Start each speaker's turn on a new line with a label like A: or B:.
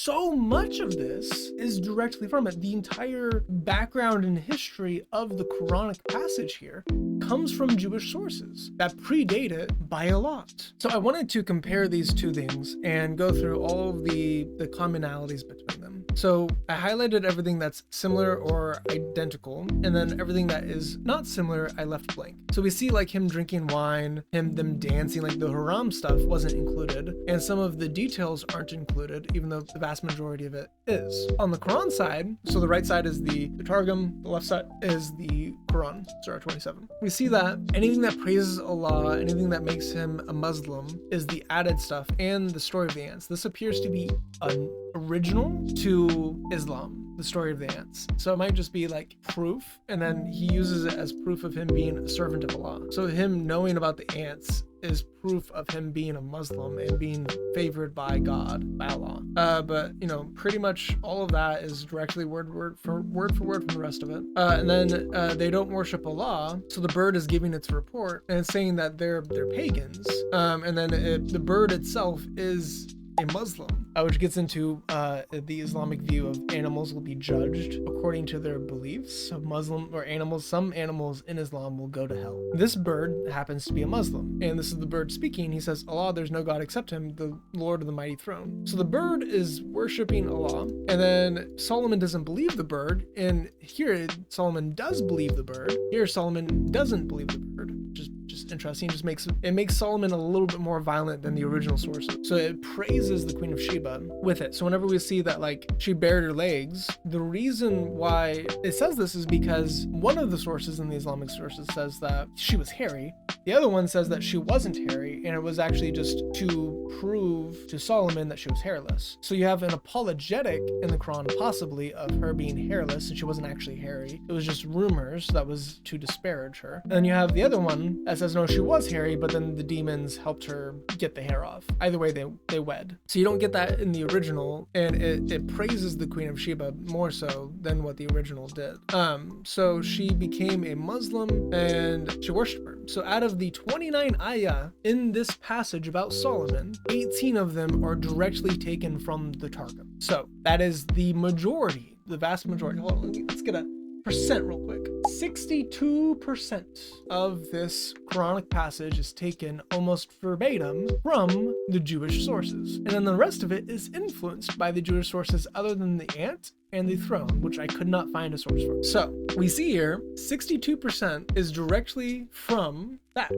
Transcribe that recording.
A: so much of this is directly from it. The entire background and history of the Quranic passage here comes from Jewish sources that predate it by a lot. So I wanted to compare these two things and go through all of the commonalities between them. So I highlighted everything that's similar or identical, and then everything that is not similar, I left blank. So we see like him drinking wine, them dancing, like the haram stuff wasn't included, and some of the details aren't included, even though the vast majority of it is. On the Quran side, so the right side is the Targum, the left side is the Quran, Surah 27. We see that anything that praises Allah, anything that makes him a Muslim, is the added stuff and the story of the ants. This appears to be an original to Islam, the story of the ants. So it might just be like proof, and then he uses it as proof of him being a servant of Allah. So him knowing about the ants is proof of him being a Muslim and being favored by God, by Allah. But you know, pretty much all of that is directly word for word from the rest of it. And then they don't worship Allah, so the bird is giving its report and it's saying that they're pagans. And then the bird itself is a Muslim, which gets into the Islamic view of animals will be judged according to their beliefs. So some animals in Islam will go to hell. This bird happens to be a Muslim, and this is the bird speaking. He says, Allah, there's no God except him, the Lord of the mighty throne. So the bird is worshiping Allah, and then Solomon doesn't believe the bird, and here Solomon does believe the bird. Here Solomon doesn't believe the bird. Just interesting. It makes Solomon a little bit more violent than the original sources. So it praises the Queen of Sheba with it. So whenever we see that like she bared her legs, the reason why it says this is because one of the sources in the Islamic sources says that she was hairy. The other one says that she wasn't hairy, and it was actually just to prove to Solomon that she was hairless. So you have an apologetic in the Quran possibly of her being hairless, and she wasn't actually hairy. It was just rumors that was to disparage her. And then you have the other one that says no, she was hairy, but then the demons helped her get the hair off. Either way, they wed. So you don't get that in the original, and it praises the Queen of Sheba more so than what the original did. So she became a Muslim and she worshipped her. So out of the 29 ayah in this passage about Solomon, 18 of them are directly taken from the Targum. So that is the majority, the vast majority. Hold on, let's get a percent real quick. 62% of this Quranic passage is taken almost verbatim from the Jewish sources. And then the rest of it is influenced by the Jewish sources other than the ant and the throne, which I could not find a source for. So we see here 62% is directly from that.